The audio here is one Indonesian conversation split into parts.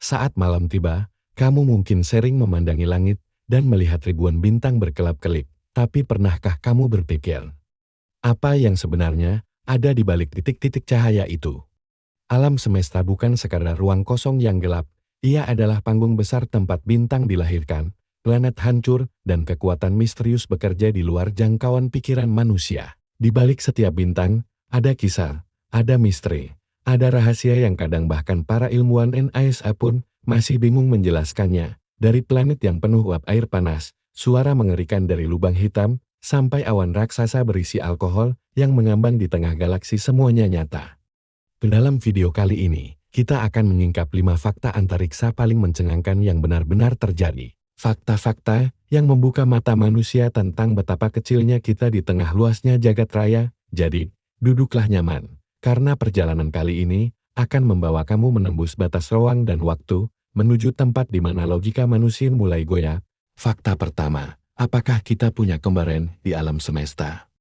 Saat malam tiba, kamu mungkin sering memandangi langit dan melihat ribuan bintang berkelap-kelip. Tapi pernahkah kamu berpikir, apa yang sebenarnya ada di balik titik-titik cahaya itu? Alam semesta bukan sekadar ruang kosong yang gelap, ia adalah panggung besar tempat bintang dilahirkan, planet hancur, dan kekuatan misterius bekerja di luar jangkauan pikiran manusia. Di balik setiap bintang, ada kisah, ada misteri, ada rahasia yang kadang bahkan para ilmuwan NASA pun masih bingung menjelaskannya. Dari planet yang penuh uap air panas, suara mengerikan dari lubang hitam, sampai awan raksasa berisi alkohol yang mengambang di tengah galaksi, semuanya nyata. Dalam video kali ini, kita akan menyingkap 5 fakta antariksa paling mencengangkan yang benar-benar terjadi. Fakta-fakta yang membuka mata manusia tentang betapa kecilnya kita di tengah luasnya jagat raya. Jadi, duduklah nyaman, karena perjalanan kali ini akan membawa kamu menembus batas ruang dan waktu, menuju tempat di mana logika manusia mulai goyah. Fakta pertama, apakah kita punya kembaran di alam semesta?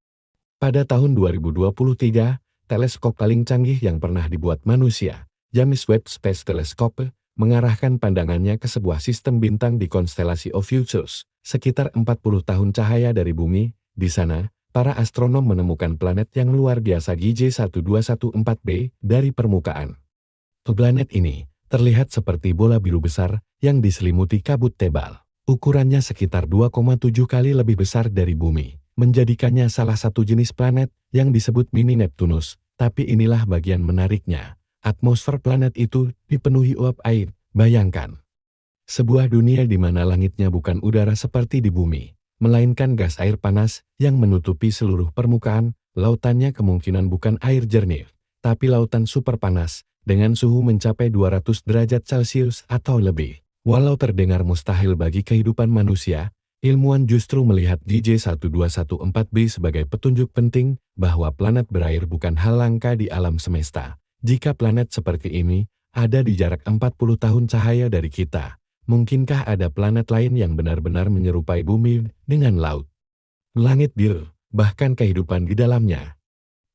Pada tahun 2023, teleskop paling canggih yang pernah dibuat manusia, James Webb Space Telescope, mengarahkan pandangannya ke sebuah sistem bintang di konstelasi Ophiuchus, sekitar 40 tahun cahaya dari bumi. Di sana, para astronom menemukan planet yang luar biasa GJ1214b dari permukaan. Planet ini terlihat seperti bola biru besar yang diselimuti kabut tebal. Ukurannya sekitar 2,7 kali lebih besar dari bumi, menjadikannya salah satu jenis planet yang disebut mini Neptunus. Tapi inilah bagian menariknya. Atmosfer planet itu dipenuhi uap air. Bayangkan, sebuah dunia di mana langitnya bukan udara seperti di bumi, melainkan gas air panas yang menutupi seluruh permukaan. Lautannya kemungkinan bukan air jernih, tapi lautan super panas, dengan suhu mencapai 200 derajat Celcius atau lebih. Walau terdengar mustahil bagi kehidupan manusia, ilmuwan justru melihat GJ1214b sebagai petunjuk penting bahwa planet berair bukan hal langka di alam semesta. Jika planet seperti ini ada di jarak 40 tahun cahaya dari kita, mungkinkah ada planet lain yang benar-benar menyerupai bumi dengan laut, langit biru, bahkan kehidupan di dalamnya?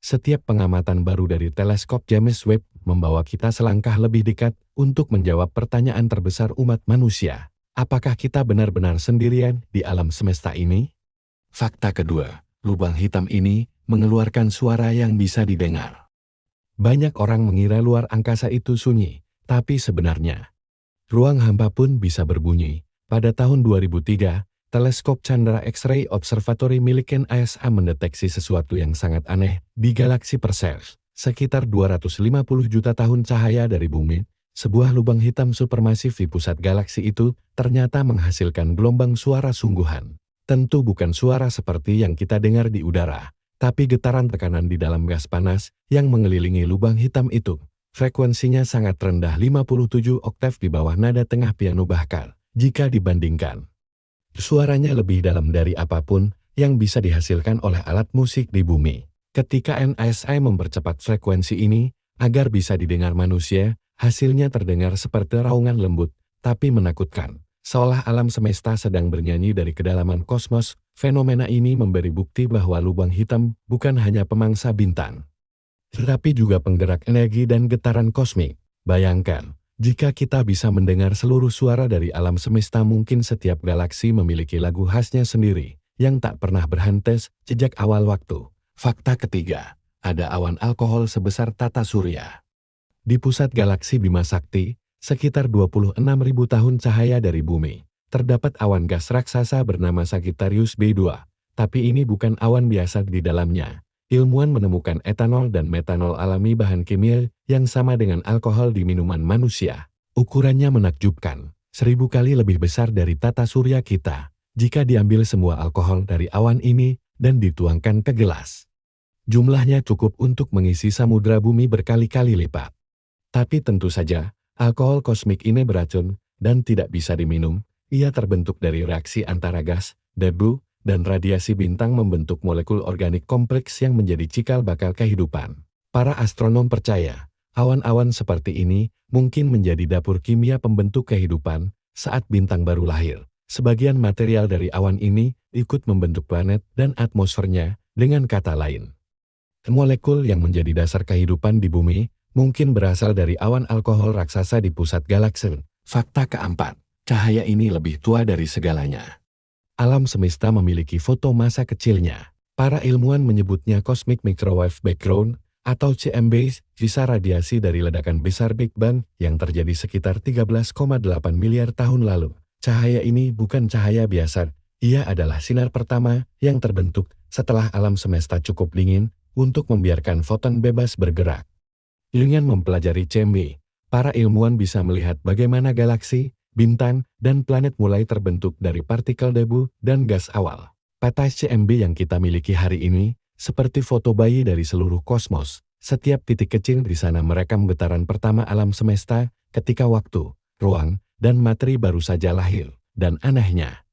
Setiap pengamatan baru dari teleskop James Webb membawa kita selangkah lebih dekat untuk menjawab pertanyaan terbesar umat manusia. Apakah kita benar-benar sendirian di alam semesta ini? Fakta kedua, lubang hitam ini mengeluarkan suara yang bisa didengar. Banyak orang mengira luar angkasa itu sunyi, tapi sebenarnya ruang hampa pun bisa berbunyi. Pada tahun 2003, teleskop Chandra X-ray Observatory milik NASA mendeteksi sesuatu yang sangat aneh di galaksi Perseus, sekitar 250 juta tahun cahaya dari bumi. Sebuah lubang hitam supermasif di pusat galaksi itu ternyata menghasilkan gelombang suara sungguhan. Tentu bukan suara seperti yang kita dengar di udara, tapi getaran tekanan di dalam gas panas yang mengelilingi lubang hitam itu. Frekuensinya sangat rendah, 57 oktav di bawah nada tengah piano bahkan, jika dibandingkan. Suaranya lebih dalam dari apapun yang bisa dihasilkan oleh alat musik di bumi. Ketika NASA mempercepat frekuensi ini agar bisa didengar manusia, hasilnya terdengar seperti raungan lembut, tapi menakutkan. Seolah alam semesta sedang bernyanyi dari kedalaman kosmos. Fenomena ini memberi bukti bahwa lubang hitam bukan hanya pemangsa bintang, tetapi juga penggerak energi dan getaran kosmik. Bayangkan, jika kita bisa mendengar seluruh suara dari alam semesta, mungkin setiap galaksi memiliki lagu khasnya sendiri, yang tak pernah berhenti sejak awal waktu. Fakta ketiga, ada awan alkohol sebesar tata surya. Di pusat galaksi Bima Sakti, sekitar 26.000 tahun cahaya dari bumi, terdapat awan gas raksasa bernama Sagittarius B2. Tapi ini bukan awan biasa di dalamnya. Ilmuwan menemukan etanol dan metanol alami, bahan kimia yang sama dengan alkohol di minuman manusia. Ukurannya menakjubkan, 1000 kali lebih besar dari tata surya kita. Jika diambil semua alkohol dari awan ini dan dituangkan ke gelas, jumlahnya cukup untuk mengisi samudra bumi berkali-kali lipat. Tapi tentu saja, alkohol kosmik ini beracun dan tidak bisa diminum. Ia terbentuk dari reaksi antara gas, debu, dan radiasi bintang membentuk molekul organik kompleks yang menjadi cikal bakal kehidupan. Para astronom percaya, awan-awan seperti ini mungkin menjadi dapur kimia pembentuk kehidupan saat bintang baru lahir. Sebagian material dari awan ini ikut membentuk planet dan atmosfernya. Dengan kata lain, molekul yang menjadi dasar kehidupan di bumi mungkin berasal dari awan alkohol raksasa di pusat galaksi. Fakta keempat, cahaya ini lebih tua dari segalanya. Alam semesta memiliki foto masa kecilnya. Para ilmuwan menyebutnya Cosmic Microwave Background atau CMB, sisa radiasi dari ledakan besar Big Bang yang terjadi sekitar 13,8 miliar tahun lalu. Cahaya ini bukan cahaya biasa, ia adalah sinar pertama yang terbentuk setelah alam semesta cukup dingin untuk membiarkan foton bebas bergerak. Dengan mempelajari CMB, para ilmuwan bisa melihat bagaimana galaksi, bintang, dan planet mulai terbentuk dari partikel debu dan gas awal. Peta CMB yang kita miliki hari ini, seperti foto bayi dari seluruh kosmos, setiap titik kecil di sana merekam getaran pertama alam semesta ketika waktu, ruang, dan materi baru saja lahir. Dan anehnya,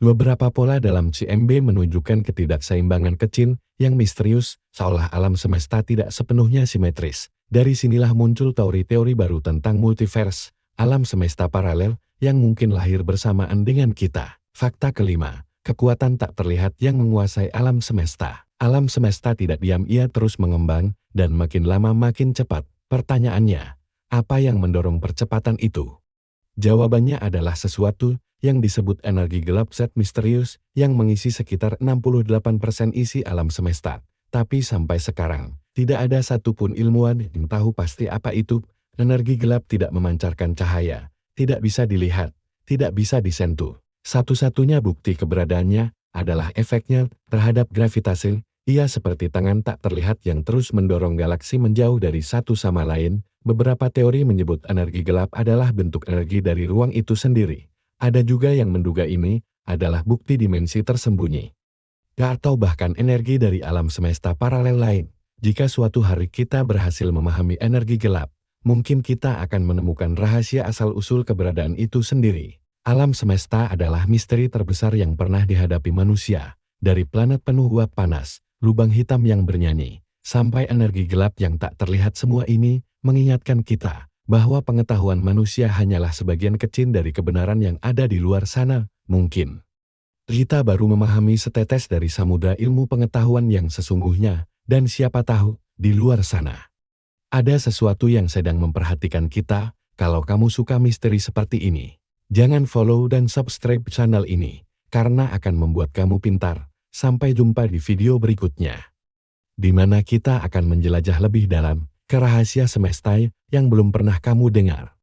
beberapa pola dalam CMB menunjukkan ketidakseimbangan kecil yang misterius, seolah alam semesta tidak sepenuhnya simetris. Dari sinilah muncul teori-teori baru tentang multiverse, alam semesta paralel yang mungkin lahir bersamaan dengan kita. Fakta kelima, kekuatan tak terlihat yang menguasai alam semesta. Alam semesta tidak diam, ia terus mengembang, dan makin lama makin cepat. Pertanyaannya, apa yang mendorong percepatan itu? Jawabannya adalah sesuatu yang disebut energi gelap zat misterius yang mengisi sekitar 68% isi alam semesta. Tapi sampai sekarang, tidak ada satupun ilmuwan yang tahu pasti apa itu. Energi gelap tidak memancarkan cahaya, tidak bisa dilihat, tidak bisa disentuh. Satu-satunya bukti keberadaannya adalah efeknya terhadap gravitasi. Ia seperti tangan tak terlihat yang terus mendorong galaksi menjauh dari satu sama lain. Beberapa teori menyebut energi gelap adalah bentuk energi dari ruang itu sendiri. Ada juga yang menduga ini adalah bukti dimensi tersembunyi, atau bahkan energi dari alam semesta paralel lain. Jika suatu hari kita berhasil memahami energi gelap, mungkin kita akan menemukan rahasia asal-usul keberadaan itu sendiri. Alam semesta adalah misteri terbesar yang pernah dihadapi manusia. Dari planet penuh uap panas, lubang hitam yang bernyanyi, sampai energi gelap yang tak terlihat, semua ini mengingatkan kita bahwa pengetahuan manusia hanyalah sebagian kecil dari kebenaran yang ada di luar sana. Mungkin kita baru memahami setetes dari samudra ilmu pengetahuan yang sesungguhnya, dan siapa tahu, di luar sana ada sesuatu yang sedang memperhatikan kita. Kalau kamu suka misteri seperti ini, jangan follow dan subscribe channel ini, karena akan membuat kamu pintar. Sampai jumpa di video berikutnya, di mana kita akan menjelajah lebih dalam ke rahasia semesta yang belum pernah kamu dengar.